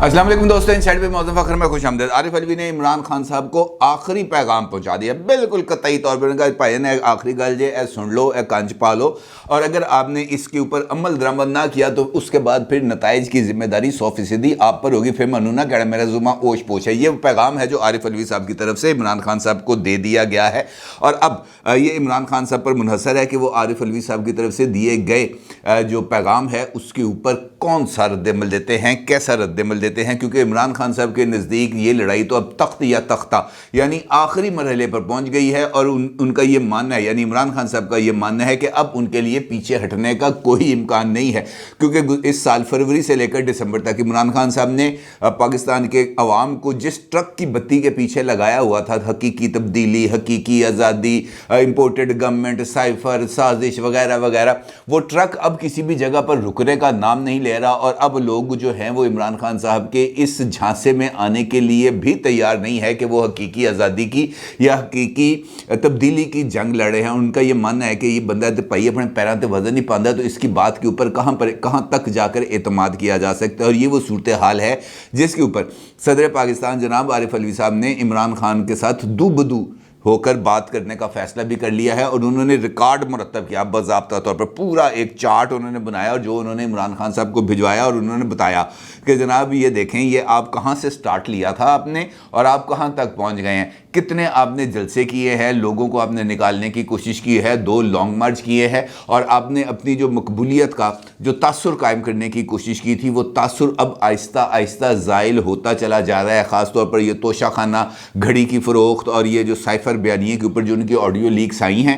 अस्सलाम वालेकुम दोस्तों, इन साइड पे मौजूद फखर में खुश आमदीद। आरिफ अलवी ने इमरान खान साहब को आखिरी पैगाम पहुंचा दिया, बिल्कुल कतई तौर पर। उनका भाई ने आखिरी गल जे ए सुन लो, ए कंज पा लो, और अगर आपने इसके ऊपर अमल दरामद ना किया तो उसके बाद फिर नताइज की जिम्मेदारी 100% आप पर होगी। फिर मनू ना कहना मेरा जुमा ओश पोश है। ये पैगाम है जो आरिफ अलवी साहब की तरफ से इमरान खान साहब को दे दिया गया है, और अब ये इमरान खान साहब पर मुनहसर है कि वो आरिफ अलवी साहब की तरफ से दिए गए जो पैगाम है उसके ऊपर कौन सा रद्दमल देते हैं, कैसा रद्दमल देते हैं। क्योंकि इमरान खान साहब के नज़दीक ये लड़ाई तो अब तख्त या तख्ता यानी आखिरी मरहले पर पहुंच गई है, और उनका ये मानना है, यानी इमरान खान साहब का ये मानना है कि अब उनके लिए पीछे हटने का कोई इम्कान नहीं है। क्योंकि इस साल फरवरी से लेकर दिसंबर तक इमरान खान साहब ने पाकिस्तान के अवाम को जिस ट्रक की बत्ती के पीछे लगाया हुआ था, हकीकी तब्दीली, हकीकी आज़ादी, इम्पोर्टेड गवर्नमेंट, साइफर, साजिश वगैरह वगैरह, वो ट्रक अब किसी भी जगह पर रुकने का नाम नहीं ले रहा। और अब लोग जो हैं वो इमरान खान साहब के इस झांसे में आने के लिए भी तैयार नहीं है कि वो हकीकी आज़ादी की या हकीकी तब्दीली की जंग लड़े हैं। उनका ये मानना है कि ये बंदा तो पाई अपने पैरों पर वजन नहीं पाता, तो इसकी बात के ऊपर कहाँ तक जाकर एतमाद किया जा सकता है। और ये वो सूरत हाल है जिसके ऊपर सदर पाकिस्तान जनाब आरिफ अलवी साहब ने इमरान खान के साथ दूबदू होकर बात करने का फैसला भी कर लिया है, और उन्होंने रिकॉर्ड मुरतब किया। बाज़ाब्ता तौर पर पूरा एक चार्ट उन्होंने बनाया और जो उन्होंने इमरान खान साहब को भिजवाया, और उन्होंने बताया कि जनाब ये देखें, ये आप कहाँ से स्टार्ट लिया था आपने और आप कहाँ तक पहुँच गए हैं, कितने आपने जलसे किए हैं, लोगों को आपने निकालने की कोशिश की है, 2 लॉन्ग मार्च किए हैं, और आपने अपनी जो मकबूलियत का जो तासुर कायम करने की कोशिश की थी, वो तासुर अब आहिस्ता आहिस्ता ज़ाइल होता चला जा रहा है। ख़ास तौर पर ये तोशा खाना, घड़ी की फ़रोख्त और ये जो साइफर बयानिए के ऊपर जो उनकी ऑडियो लीक्स आई हैं,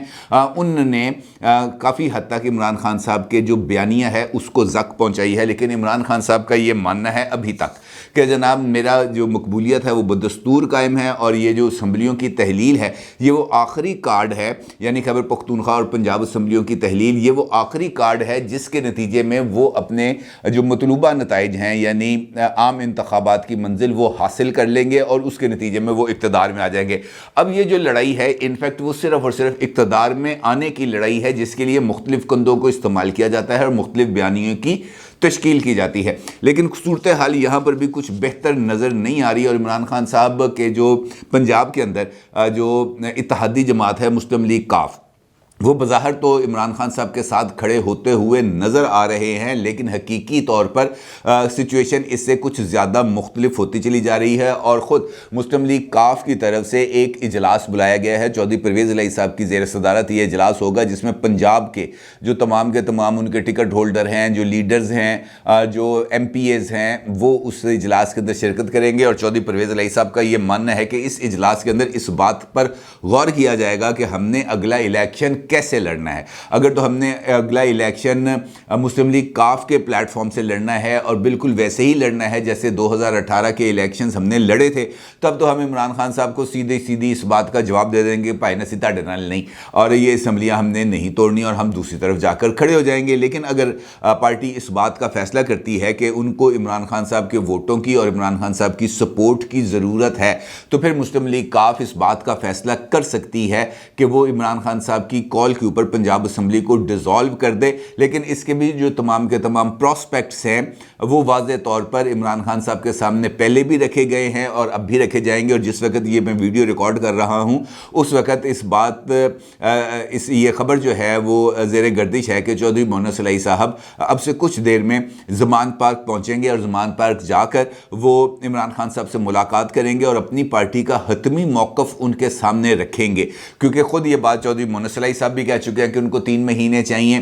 उनने काफ़ी हद तक इमरान खान साहब के जो बयानिया है उसको ज़क पहुँचाई है। लेकिन इमरान खान साहब का ये मानना है अभी तक कि जनाब मेरा जो मकबूलियत है वो बदस्तूर कायम है, और ये जो असम्बलियों की तहलील है ये वो आखिरी कार्ड है, यानी खैबर पख्तूनख्वा और पंजाब असम्बलियों की तहलील ये वो आखिरी कार्ड है जिसके नतीजे में वो अपने जो मतलूबा नताइज हैं यानी आम इंतखाबात की मंजिल वो हासिल कर लेंगे, और उसके नतीजे में वो इक़्तिदार में आ जाएंगे। अब ये जो लड़ाई है इनफैक्ट वो सिर्फ़ और सिर्फ इक़्तिदार में आने की लड़ाई है, जिसके लिए मुख्तलिफ़ कंधों को इस्तेमाल किया जाता है और मुख्तलिफ़ बयानियों की तश्कील की जाती है। लेकिन सूरत हाल यहाँ पर भी कुछ बेहतर नज़र नहीं आ रही, और इमरान खान साहब के जो पंजाब के अंदर जो इत्तेहादी जमात है मुस्लिम लीग काफ, वो बज़ाहिर तो इमरान खान साहब के साथ खड़े होते हुए नज़र आ रहे हैं, लेकिन हकीकी तौर पर सिचुएशन इससे कुछ ज़्यादा मुख्तलिफ होती चली जा रही है। और ख़ुद मुस्लिम लीग काफ की तरफ से एक इजलास बुलाया गया है, चौधरी परवेज़ इलाही साहब की ज़ेर सदारत ये इजलास होगा, जिसमें पंजाब के जो तमाम के तमाम उनके टिकट होल्डर हैं, जो लीडर्स हैं, जो MPAs हैं, वो उस इजलास के अंदर शिरकत करेंगे। और चौधरी परवेज़ इलाही साहब का ये मानना है कि इस इजलास के अंदर इस बात पर गौर किया जाएगा कि हमने अगला इलेक्शन कैसे लड़ना है। अगर तो हमने अगला इलेक्शन मुस्लिम लीग काफ के प्लेटफॉर्म से लड़ना है और बिल्कुल वैसे ही लड़ना है जैसे 2018 के इलेक्शंस हमने लड़े थे, तब तो हम इमरान खान साहब को सीधे सीधी इस बात का जवाब दे देंगे भाई नसीता डरनाल नहीं, और ये असम्बलियाँ हमने नहीं तोड़नी और हम दूसरी तरफ जाकर खड़े हो जाएंगे। लेकिन अगर पार्टी इस बात का फैसला करती है कि उनको इमरान खान साहब के वोटों की और इमरान खान साहब की सपोर्ट की ज़रूरत है, तो फिर मुस्लिम लीग काफ इस बात का फैसला कर सकती है कि वो इमरान खान साहब की कॉल के ऊपर पंजाब असम्बली को डिसॉल्व कर दे। लेकिन इसके भी जो तमाम के तमाम प्रोस्पेक्ट्स हैं वो वाज़े तौर पर इमरान खान साहब के सामने पहले भी रखे गए हैं और अब भी रखे जाएंगे। और जिस वक्त ये मैं वीडियो रिकॉर्ड कर रहा हूँ उस वक्त ये खबर जो है वो ज़ेर गर्दिश है कि चौधरी मोहम्मद सलाई साहब अब से कुछ देर में ज़मान पार्क पहुँचेंगे, और ज़मान पार्क जाकर वो इमरान खान साहब से मुलाकात करेंगे और अपनी पार्टी का हतमी मौक़िफ़ उनके सामने रखेंगे। क्योंकि ख़ुद ये बात चौधरी मोहम्मद सलाई साहब भी कह चुके हैं कि उनको 3 महीने चाहिए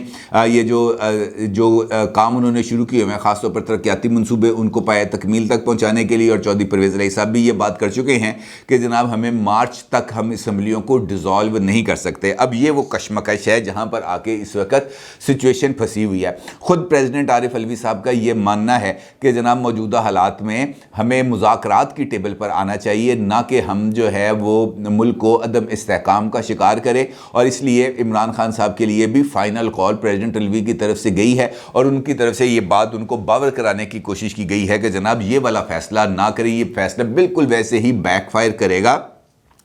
ये जो काम उन्होंने शुरू किए हैं, ख़ासतौर पर तरक्याती मंसूबे उनको पाए तकमील तक पहुँचाने के लिए। और चौधरी परवेज़ इलाही साहब भी ये बात कर चुके हैं कि जनाब हमें मार्च तक हम असम्बलियों को डिसॉल्व नहीं कर सकते। अब ये वो कशमकश है जहाँ पर आके इस वक्त सिचुएशन फंसी हुई है। ख़ुद प्रेसिडेंट आरिफ अलवी साहब का ये मानना है कि जनाब मौजूदा हालात में हमें मुज़ाकरात की टेबल पर आना चाहिए, ना कि हम जो है वो मुल्क को अदम इस्तेहकाम का शिकार करें। और इसलिए इमरान खान साहब के लिए भी फाइनल कॉल प्रेसिडेंट अलवी की तरफ से गई है, और उनकी तरफ से ये बात उनको बावर कराने की कोशिश की गई है कि जनाब ये वाला फ़ैसला ना करें, ये फ़ैसला बिल्कुल वैसे ही बैकफायर करेगा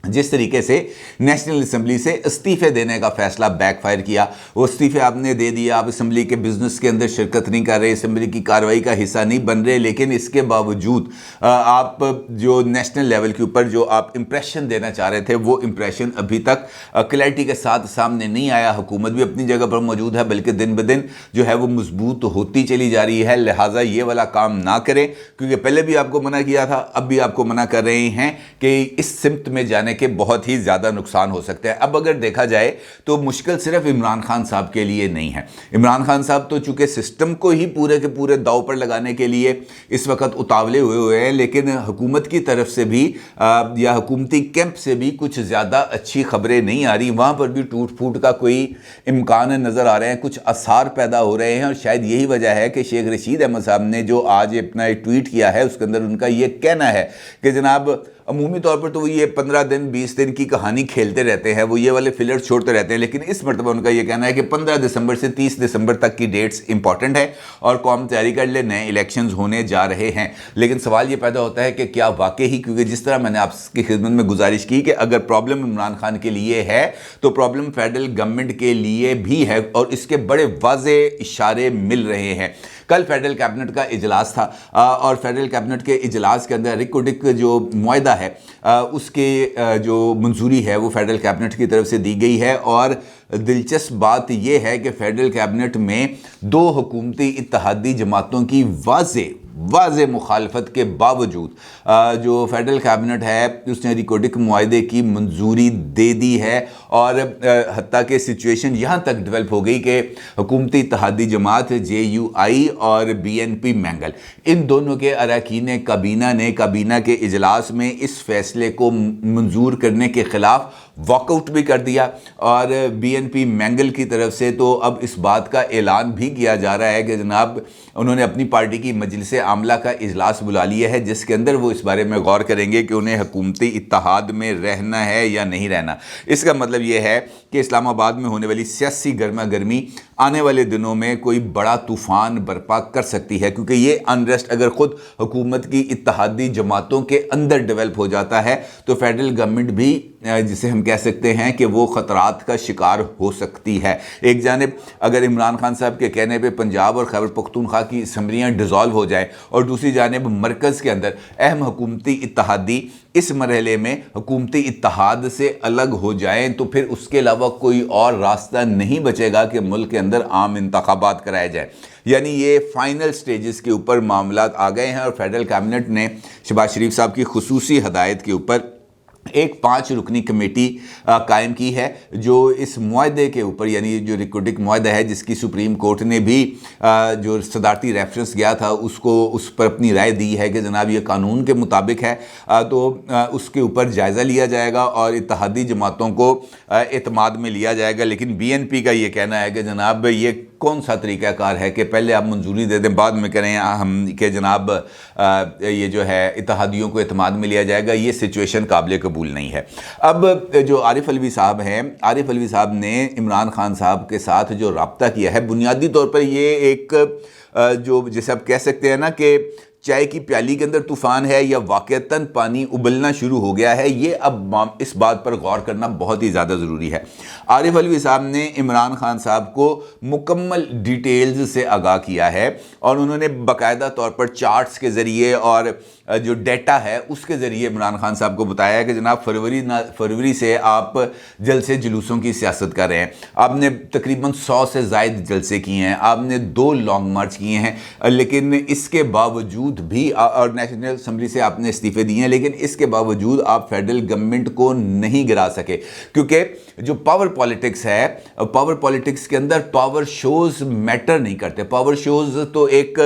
जिस तरीके से नेशनल असम्बली से इस्तीफ़े देने का फैसला बैकफायर किया, वो इस्तीफ़े आपने दे दिया, आप असम्बली के बिजनेस के अंदर शिरकत नहीं कर रहे, असम्बली की कार्रवाई का हिस्सा नहीं बन रहे, लेकिन इसके बावजूद आप जो नेशनल लेवल के ऊपर जो आप इम्प्रेशन देना चाह रहे थे वो इम्प्रेशन अभी तक क्लैरिटी के साथ सामने नहीं आया। हुकूमत भी अपनी जगह पर मौजूद है, बल्कि दिन ब दिन जो है वो मजबूत होती चली जा रही है। लिहाजा ये वाला काम ना करें, क्योंकि पहले भी आपको मना किया था, अब भी आपको मना कर रहे हैं कि इस सिमत में जाने के बहुत ही ज़्यादा नुकसान हो सकते हैं। अब अगर देखा जाए तो मुश्किल सिर्फ इमरान खान साहब के लिए नहीं है। इमरान खान साहब तो चूंकि सिस्टम को ही पूरे के पूरे दाव पर लगाने के लिए इस वक्त उतावले हुए हैं, लेकिन हुकूमत की तरफ से भी या हुकूमती कैंप से भी कुछ ज़्यादा अच्छी खबरें नहीं आ रही। वहाँ पर भी टूट फूट का कोई इम्कान नज़र आ रहे हैं, कुछ आसार पैदा हो रहे हैं। और शायद यही वजह है कि शेख रशीद अहमद साहब ने जो आज अपना एक ट्वीट किया है, उसके अंदर उनका ये कहना है कि जनाब अमूमी तौर पर तो वो ये 15 दिन 20 दिन की कहानी खेलते रहते हैं, वो ये वाले फिलर्स छोड़ते रहते हैं, लेकिन इस मरतबा उनका ये कहना है कि 15 दिसंबर से 30 दिसंबर तक की डेट्स इंपॉर्टेंट है और कौम तैयारी कर ले, नए इलेक्शंस होने जा रहे हैं। लेकिन सवाल ये पैदा होता है कि क्या वाकई ही, क्योंकि जिस तरह मैंने आपकी खिदमत में गुजारिश की कि अगर प्रॉब्लम इमरान खान के लिए है तो प्रॉब्लम फेडरल गवर्नमेंट के लिए भी है, और इसके बड़े वाज़े इशारे मिल रहे हैं। कल फेडरल कैबिनेट का इजलास था और फेडरल कैबिनेट के इजलास के अंदर रिकोडिक जो मुआहदा है उसके जो मंजूरी है वो फेडरल कैबिनेट की तरफ से दी गई है। और दिलचस्प बात यह है कि फेडरल कैबिनेट में दो हुकूमती इत्तेहादी जमातों की वाज़े मुखालफत के बावजूद जो फेडरल कैबिनेट है उसने रिकोडिक मुआहदे की मंजूरी दे दी है। और हत्ता कि सिचुएशन यहाँ तक डेवलप हो गई कि हुकूमती इत्तेहादी जमात JUI और BNP मैंगल, इन दोनों के अरकान काबीना ने काबीना के इजलास में इस फैसले को मंजूर करने के ख़िलाफ़ वॉकआउट भी कर दिया। और BNP मैंगल की तरफ से तो अब इस बात का ऐलान भी किया जा रहा है कि जनाब उन्होंने अपनी पार्टी की मजलिस आमला का इजलास बुला लिया है, जिसके अंदर वो इस बारे में गौर करेंगे कि उन्हें हुकूमती इत्तेहाद में रहना है या नहीं रहना। इसका मतलब ये है कि इस्लामाबाद में होने वाली सियासी गर्मा गर्मी आने वाले दिनों में कोई बड़ा तूफ़ान बर्पा कर सकती है, क्योंकि ये अनरेस्ट अगर ख़ुद हुकूमत की इत्तेहादी जमातों के अंदर डेवलप हो जाता है तो फेडरल गवर्नमेंट भी जिसे हम कह सकते हैं कि वो ख़तरात का शिकार हो सकती है। एक जानिब अगर इमरान खान साहब के कहने पे पंजाब और खैबर पख्तूनख्वा की असम्बलियाँ डिज़ोल्व हो जाए और दूसरी जानिब मरकज़ के अंदर अहम हुकूमती इत्तेहादी इस मरहले में हुकूमती इत्तेहाद से अलग हो जाएं, तो फिर उसके अलावा कोई और रास्ता नहीं बचेगा कि मुल्क के अंदर आम इंतखाबात कराए जाए। यानी ये फाइनल स्टेजेस के ऊपर मामलात आ गए हैं और फेडरल कैबिनेट ने शहबाज शरीफ साहब की खुसूसी हदायत के ऊपर एक 5 रुकनी कमेटी कायम की है, जो इस मुआहदे के ऊपर, यानी जो रिकोडिक मुआहदा है जिसकी सुप्रीम कोर्ट ने भी जो सदारती रेफरेंस गया था उसको उस पर अपनी राय दी है कि जनाब ये कानून के मुताबिक है, तो उसके ऊपर जायज़ा लिया जाएगा और इत्तेहादी जमातों को एतमाद में लिया जाएगा। लेकिन BNP का ये कहना है कि जनाब ये कौन सा तरीक़ाकार है कि पहले आप मंजूरी दे दें बाद में करें हम कि जनाब ये जो है इत्तेहादियों को एतमाद में लिया जाएगा, ये सिचुएशन काबिल कबूल नहीं है। अब जो आरिफ अलवी साहब हैं, आरिफ अलवी साहब ने इमरान खान साहब के साथ जो रब्ता किया है, बुनियादी तौर पर ये एक जो जैसे आप कह सकते हैं ना कि चाय की प्याली के अंदर तूफ़ान है या वाक़तन पानी उबलना शुरू हो गया है, ये अब इस बात पर गौर करना बहुत ही ज़्यादा ज़रूरी है। आरिफ अलवी साहब ने इमरान खान साहब को मुकम्मल डिटेल्स से आगाह किया है और उन्होंने बाकायदा तौर पर चार्ट्स के ज़रिए और जो डेटा है उसके ज़रिए इमरान खान साहब को बताया है कि जनाब फरवरी से आप जलसे जुलूसों की सियासत कर रहे हैं। आपने तकरीबन 100 से ज़ायद जलसे किए हैं, आपने 2 लॉन्ग मार्च किए हैं, लेकिन इसके बावजूद भी और नेशनल असम्बली से आपने इस्तीफे दिए हैं, लेकिन इसके बावजूद आप फेडरल गवर्नमेंट को नहीं गिरा सके, क्योंकि जो पावर पॉलिटिक्स है, पावर पॉलिटिक्स के अंदर पावर शोज़ मैटर नहीं करते। पावर शोज़ तो एक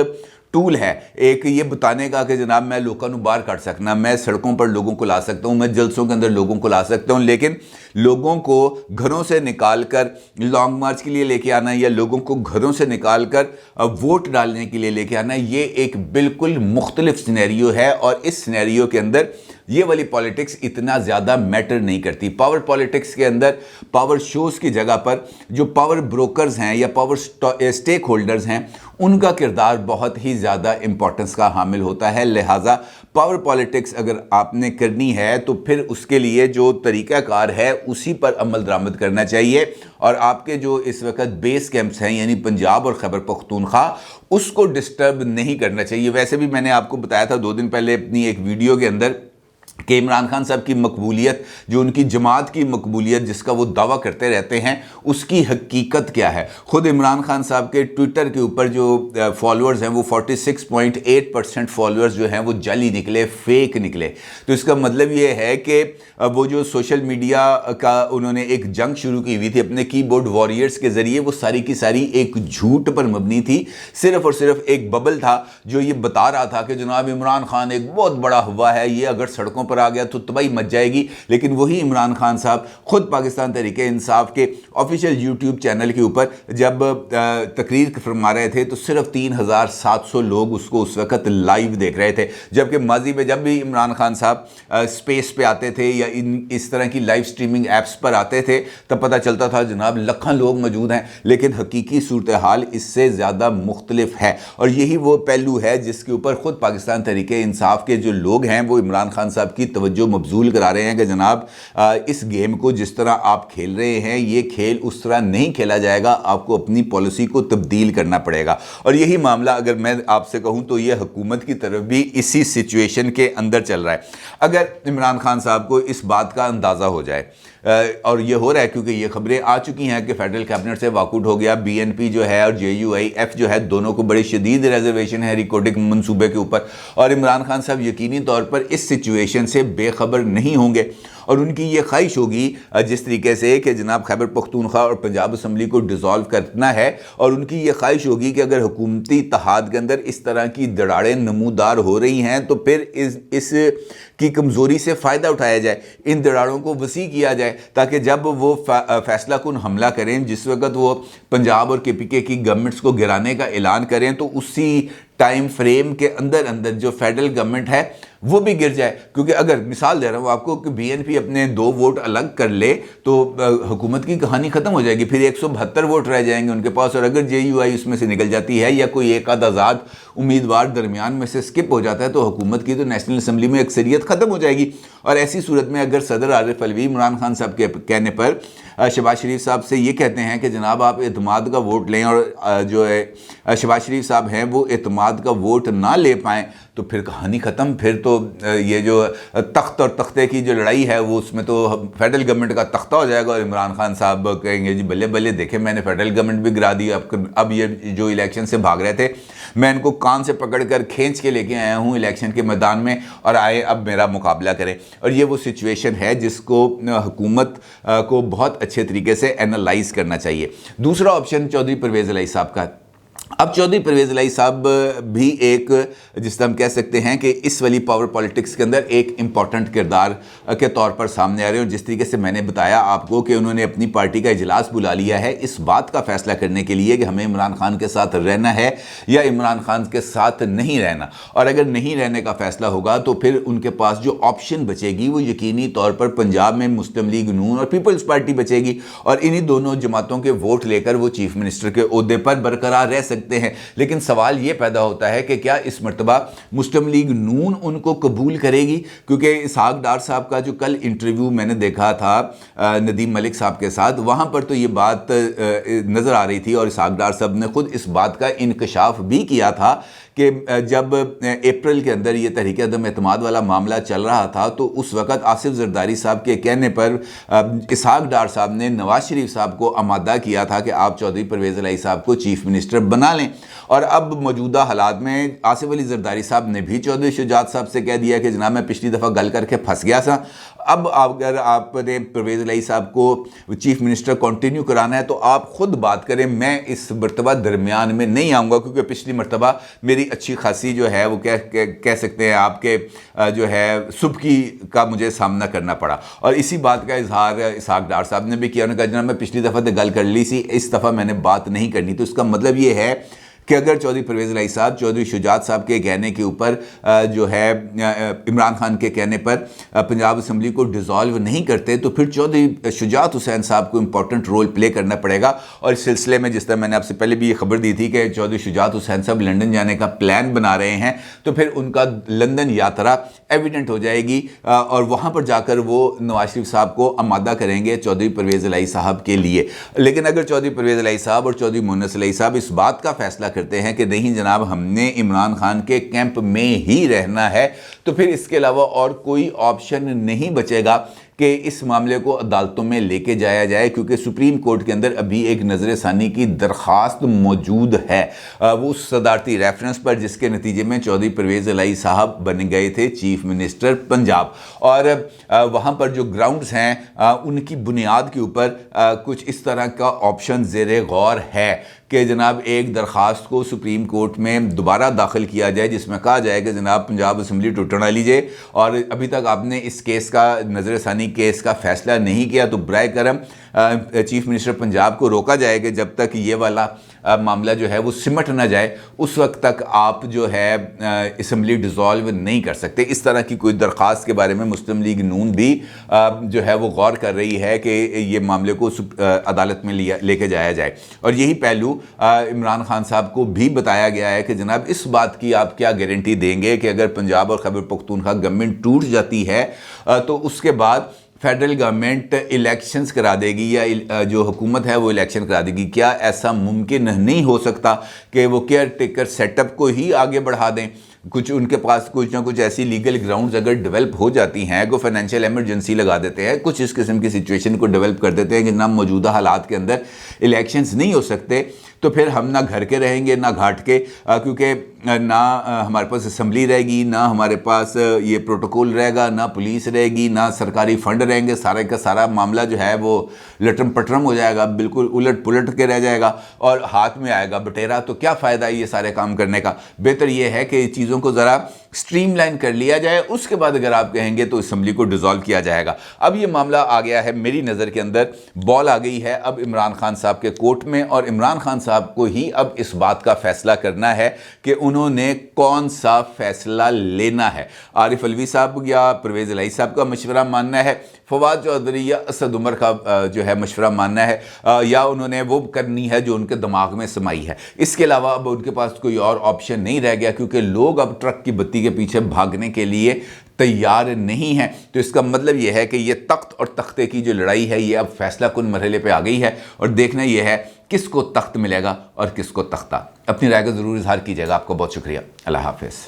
टूल है, एक ये बताने का कि जनाब मैं लोगों को बाहर कर सकना, मैं सड़कों पर लोगों को ला सकता हूँ, मैं जलसों के अंदर लोगों को ला सकता हूँ, लेकिन लोगों को घरों से निकाल कर लॉन्ग मार्च के लिए लेके आना या लोगों को घरों से निकाल कर वोट डालने के लिए लेके आना, ये एक बिल्कुल मुख्तलिफ सिनेरियो है। और इस सिनेरियो के अंदर یہ والی پالیٹکس اتنا زیادہ میٹر نہیں کرتی. پاور پالیٹکس کے اندر پاور شوز کی جگہ پر جو پاور بروکرز ہیں یا پاور اسٹیک ہولڈرز ہیں ان کا کردار بہت ہی زیادہ امپورٹنس کا حامل ہوتا ہے. لہٰذا پاور پالیٹکس اگر آپ نے کرنی ہے تو پھر اس کے لیے جو طریقہ کار ہے اسی پر عمل درآمد کرنا چاہیے. اور آپ کے جو اس وقت بیس کیمپس ہیں یعنی پنجاب اور خیبر پختونخوا اس کو ڈسٹرب نہیں کرنا چاہیے. ویسے بھی میں نے آپ کو بتایا تھا 2 دن پہلے اپنی ایک ویڈیو کے اندر کہ عمران خان صاحب کی مقبولیت جو ان کی جماعت کی مقبولیت جس کا وہ دعویٰ کرتے رہتے ہیں اس کی حقیقت کیا ہے. خود عمران خان صاحب کے ٹویٹر کے اوپر جو فالوورز ہیں وہ 46.8% فالوورز جو ہیں وہ جعلی نکلے, فیک نکلے. تو اس کا مطلب یہ ہے کہ وہ جو سوشل میڈیا کا انہوں نے ایک جنگ شروع کی ہوئی تھی اپنے کی بورڈ واریئرز کے ذریعے, وہ ساری کی ساری ایک جھوٹ پر مبنی تھی. صرف اور صرف ایک ببل تھا جو یہ بتا رہا تھا کہ جناب عمران خان ایک بہت بڑا ہوا ہے, یہ اگر سڑکوں پر آ گیا تو تباہی مچ جائے گی. لیکن وہی عمران خان صاحب خود پاکستان تحریک انصاف کے آفیشیل یوٹیوب چینل کے اوپر جب تقریر فرما رہے تھے تو صرف 3700 لوگ اس کو اس وقت لائیو دیکھ رہے تھے. جبکہ ماضی میں جب بھی عمران خان صاحب سپیس پہ آتے تھے یا اس طرح کی لائیو سٹریمنگ ایپس پر آتے تھے تب پتہ چلتا تھا جناب لاکھوں لوگ موجود ہیں. لیکن حقیقی صورتحال اس سے زیادہ مختلف ہے اور یہی وہ پہلو ہے جس کے اوپر خود پاکستان تحریک انصاف کے جو لوگ ہیں وہ عمران خان صاحب کی توجہ مبذول کرا رہے ہیں کہ جناب اس گیم کو جس طرح آپ کھیل رہے ہیں یہ کھیل اس طرح نہیں کھیلا جائے گا, آپ کو اپنی پالیسی کو تبدیل کرنا پڑے گا. اور یہی معاملہ اگر میں آپ سے کہوں تو یہ حکومت کی طرف بھی اسی سچویشن کے اندر چل رہا ہے. اگر عمران خان صاحب کو اس بات کا اندازہ ہو جائے اور یہ ہو رہا ہے کیونکہ یہ خبریں آ چکی ہیں کہ فیڈرل کیبنٹ سے واک آؤٹ ہو گیا, بی این پی جو ہے اور JUIF جو ہے دونوں کو بڑی شدید ریزرویشن ہے ریکارڈنگ منصوبے کے اوپر, اور عمران خان صاحب یقینی طور پر اس سچویشن سے بے خبر نہیں ہوں گے. اور ان کی یہ خواہش ہوگی جس طریقے سے کہ جناب خیبر پختونخوا اور پنجاب اسمبلی کو ڈیزالو کرنا ہے, اور ان کی یہ خواہش ہوگی کہ اگر حکومتی اتحاد کے اندر اس طرح کی دراڑیں نمودار ہو رہی ہیں تو پھر اس کی کمزوری سے فائدہ اٹھایا جائے, ان دراڑوں کو وسیع کیا جائے تاکہ جب وہ فیصلہ کن حملہ کریں جس وقت وہ پنجاب اور KPK کی گورنمنٹس کو گرانے کا اعلان کریں تو اسی ٹائم فریم کے اندر جو فیڈرل گورنمنٹ ہے وہ بھی گر جائے. کیونکہ اگر مثال دے رہا ہوں آپ کو کہ BNP اپنے 2 ووٹ الگ کر لے تو حکومت کی کہانی ختم ہو جائے گی, پھر 172 ووٹ رہ جائیں گے ان کے پاس. اور اگر JUI اس میں سے نکل جاتی ہے یا کوئی ایک آدھ آزاد امیدوار درمیان میں سے سکپ ہو جاتا ہے تو حکومت کی تو نیشنل اسمبلی میں اکثریت ختم ہو جائے گی. اور ایسی صورت میں اگر صدر عارف علوی عمران خان صاحب کے کہنے پر شہباز شریف صاحب سے یہ کہتے ہیں کہ جناب آپ اعتماد کا ووٹ لیں اور جو ہے شہباز شریف صاحب ہیں وہ اعتماد کا ووٹ نہ لے پائیں تو پھر کہانی ختم. پھر تو یہ جو تخت اور تختے کی جو لڑائی ہے وہ اس میں تو فیڈرل گورنمنٹ کا تختہ ہو جائے گا اور عمران خان صاحب کہیں گے جی بلے بلے دیکھیں میں نے فیڈرل گورنمنٹ بھی گرا دی, اب یہ جو الیکشن سے بھاگ رہے تھے میں ان کو کان سے پکڑ کر کھینچ کے لے کے آیا ہوں الیکشن کے میدان میں اور آئے اب میرا مقابلہ کریں. اور یہ وہ سچویشن ہے جس کو حکومت کو بہت اچھے طریقے سے اینالائز کرنا چاہیے. دوسرا آپشن چودھری پرویز الہی صاحب کا. اب چودھری پرویز الہی صاحب بھی ایک جس طرح ہم کہہ سکتے ہیں کہ اس والی پاور پالیٹکس کے اندر ایک امپورٹنٹ کردار کے طور پر سامنے آ رہے ہیں. اور جس طریقے سے میں نے بتایا آپ کو کہ انہوں نے اپنی پارٹی کا اجلاس بلا لیا ہے اس بات کا فیصلہ کرنے کے لیے کہ ہمیں عمران خان کے ساتھ رہنا ہے یا عمران خان کے ساتھ نہیں رہنا. اور اگر نہیں رہنے کا فیصلہ ہوگا تو پھر ان کے پاس جو آپشن بچے گی وہ یقینی طور پر پنجاب میں مسلم لیگ نون اور پیپلز پارٹی بچے گی, اور انہی دونوں جماعتوں کے ووٹ لے کر وہ چیف منسٹر کے عہدے پر برقرار رہ سکتے ہیں. لیکن سوال یہ پیدا ہوتا ہے کہ کیا اس مرتبہ مسلم لیگ نون ان کو قبول کرے گی, کیونکہ اسحاق ڈار صاحب کا جو کل انٹرویو میں نے دیکھا تھا ندیم ملک صاحب کے ساتھ وہاں پر تو یہ بات نظر آ رہی تھی اور اسحاق ڈار صاحب نے خود اس بات کا انکشاف بھی کیا تھا کہ جب اپریل کے اندر یہ تحریک عدم اعتماد والا معاملہ چل رہا تھا تو اس وقت آصف زرداری صاحب کے کہنے پر اسحاق ڈار صاحب نے نواز شریف صاحب کو آمادہ کیا تھا کہ آپ چودھری پرویز الہی صاحب کو چیف منسٹر بنا لیں. اور اب موجودہ حالات میں آصف علی زرداری صاحب نے بھی چودھری شجاعت صاحب سے کہہ دیا کہ جناب میں پچھلی دفعہ گل کر کے پھنس گیا تھا, اب اگر آپ نے پرویز الہی صاحب کو چیف منسٹر کنٹینیو کرانا ہے تو آپ خود بات کریں, میں اس مرتبہ درمیان میں نہیں آؤں گا کیونکہ پچھلی مرتبہ میری اچھی خاصی جو ہے وہ کہہ سکتے ہیں آپ کے جو ہے سبکی کا مجھے سامنا کرنا پڑا. اور اسی بات کا اظہار اسحاق ڈار صاحب نے بھی کیا, انہوں نے کہا جناب میں پچھلی دفعہ تو گل کر لی سی, اس دفعہ میں نے بات نہیں کرنی. تو اس کا مطلب یہ ہے کہ اگر چودھری پرویز الہی صاحب چودھری شجاعت صاحب کے کہنے کے اوپر جو ہے عمران خان کے کہنے پر پنجاب اسمبلی کو ڈیزالو نہیں کرتے تو پھر چودھری شجاعت حسین صاحب کو امپورٹنٹ رول پلے کرنا پڑے گا. اور اس سلسلے میں جس طرح میں نے آپ سے پہلے بھی یہ خبر دی تھی کہ چودھری شجاعت حسین صاحب لندن جانے کا پلان بنا رہے ہیں, تو پھر ان کا لندن یاترا ایویڈنٹ ہو جائے گی اور وہاں پر جا کر وہ نواز شریف صاحب کو آمادہ کریں گے چودھری پرویز الہی صاحب کے لیے. لیکن اگر چودھری پرویز الہی صاحب اور چودھری مونس الہی صاحب اس بات کا فیصلہ کرتے ہیں کہ نہیں جناب ہم نے عمران خان کے کیمپ میں ہی رہنا ہے, تو پھر اس کے علاوہ اور کوئی آپشن نہیں بچے گا کہ اس معاملے کو عدالتوں میں لے کے جایا جائے, کیونکہ سپریم کورٹ کے اندر ابھی ایک نظر ثانی کی درخواست موجود ہے وہ صدارتی ریفرنس پر, جس کے نتیجے میں چودھری پرویز الہی صاحب بن گئے تھے چیف منسٹر پنجاب. اور وہاں پر جو گراؤنڈز ہیں ان کی بنیاد کے اوپر کچھ اس طرح کا آپشن زیر غور ہے کہ جناب ایک درخواست کو سپریم کورٹ میں دوبارہ داخل کیا جائے جس میں کہا جائے کہ جناب پنجاب اسمبلی ٹوٹنا لیجئے اور ابھی تک آپ نے اس کیس کا نظر ثانی کیس کا فیصلہ نہیں کیا, تو برائے کرم چیف منسٹر پنجاب کو روکا جائے کہ جب تک یہ والا معاملہ جو ہے وہ سمٹ نہ جائے اس وقت تک آپ جو ہے اسمبلی ڈیزالو نہیں کر سکتے. اس طرح کی کوئی درخواست کے بارے میں مسلم لیگ نون بھی جو ہے وہ غور کر رہی ہے کہ یہ معاملے کو عدالت میں لے کے جایا جائے. اور یہی پہلو عمران خان صاحب کو بھی بتایا گیا ہے کہ جناب اس بات کی آپ کیا گارنٹی دیں گے کہ اگر پنجاب اور خیبر پختونخوا گورنمنٹ ٹوٹ جاتی ہے تو اس کے بعد فیڈرل گورنمنٹ الیکشنز کرا دے گی یا جو حکومت ہے وہ الیکشن کرا دے گی. کیا ایسا ممکن نہیں ہو سکتا کہ وہ کیئر ٹیکر سیٹ اپ کو ہی آگے بڑھا دیں؟ کچھ ان کے پاس کچھ نہ کچھ ایسی لیگل گراؤنڈز اگر ڈیولپ ہو جاتی ہیں, کوئی فائنینشیل ایمرجنسی لگا دیتے ہیں, کچھ اس قسم کی سچویشن کو ڈیولپ کر دیتے ہیں کہ نہ موجودہ حالات کے اندر الیکشنز نہیں ہو سکتے, تو پھر ہم نہ گھر کے رہیں گے نہ گھاٹ کے, کیونکہ نہ ہمارے پاس اسمبلی رہے گی, نہ ہمارے پاس یہ پروٹوکول رہے گا, نہ پولیس رہے گی, نہ سرکاری فنڈ رہیں گے. سارے کا سارا معاملہ جو ہے وہ لٹرم پٹرم ہو جائے گا, بالکل الٹ پلٹ کے رہ جائے گا اور ہاتھ میں آئے گا بٹیرا. تو کیا فائدہ ہے یہ سارے کام کرنے کا؟ بہتر یہ ہے کہ چیزوں کو ذرا سٹریم لائن کر لیا جائے, اس کے بعد اگر آپ کہیں گے تو اسمبلی کو ڈیزالو کیا جائے گا. اب یہ معاملہ آ گیا ہے میری نظر کے اندر, بال آ گئی ہے اب عمران خان صاحب کے کورٹ میں, اور عمران خان صاحب کو ہی اب اس بات کا فیصلہ کرنا ہے کہ انہوں نے کون سا فیصلہ لینا ہے. عارف علوی صاحب یا پرویز الہی صاحب کا مشورہ ماننا ہے, فواد چودھری یا اسد عمر کا جو ہے مشورہ ماننا ہے, یا انہوں نے وہ کرنی ہے جو ان کے دماغ میں سمائی ہے. اس کے علاوہ اب ان کے پاس کوئی اور آپشن نہیں رہ گیا, کیونکہ لوگ اب ٹرک کی بتی کے پیچھے بھاگنے کے لیے تیار نہیں ہیں. تو اس کا مطلب یہ ہے کہ یہ تخت اور تختے کی جو لڑائی ہے یہ اب فیصلہ کن مرحلے پہ آ گئی ہے, اور دیکھنا یہ ہے کس کو تخت ملے گا اور کس کو تختہ. اپنی رائے کا ضرور اظہار کیجیے گا. آپ کو بہت شکریہ. اللہ حافظ.